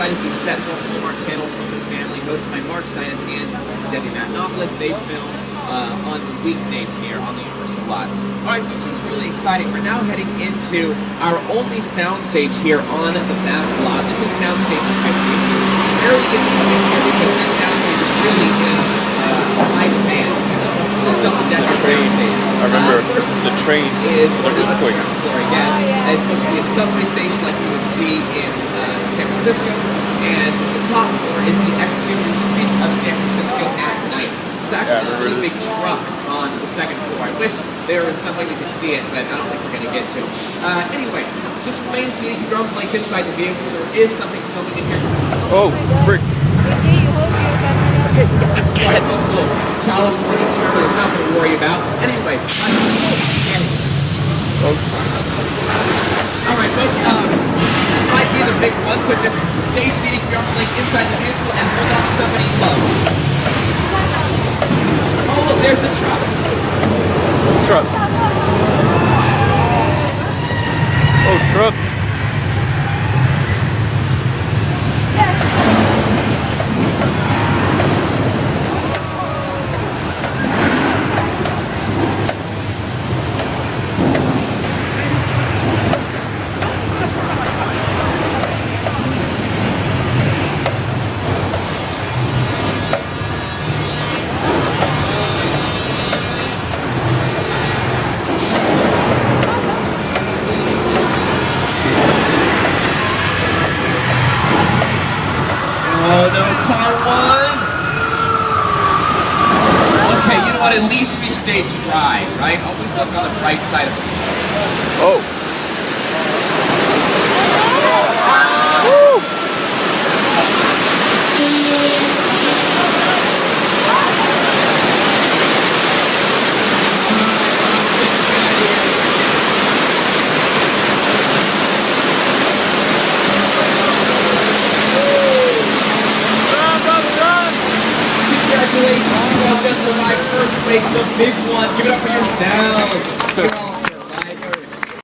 is the set for Hallmark Channel's Open Family, hosted by Mark Steinis and Debbie Matenopoulos. They film on the weekdays here on the Universal Lot. Alright folks, this is really exciting. We're now heading into our only soundstage here on the Map Lot. This is soundstage 50. We barely get to come in here because this soundstage is really in high demand. It's a double-decker soundstage. I remember this is the train. Is one of the earthquake. floor, yes. It's supposed to be a subway station like you would see in San Francisco. And the top floor is the exterior streets of San Francisco at night. There's actually this really big truck on the second floor. I wish there was some way we could see it, but I don't think we're going to get to. Anyway, just remain seated. Keep your arms and legs inside the vehicle. There is something filming in here. Oh, frick. Okay, go ahead, folks. A little California trip, there's nothing to worry about. Anyway, alright, folks, this might be the big one, so just stay seated, keep your arms and legs inside the vehicle, and hold on to somebody you love. Oh, look, there's the truck. Truck. Oh, truck. Oh no, car one! Okay, you know what, at least we stayed dry, right? Always look on the bright side of it. Oh. Woo! Congratulations, you all just survived earthquake, the big one. Give it up for yourselves.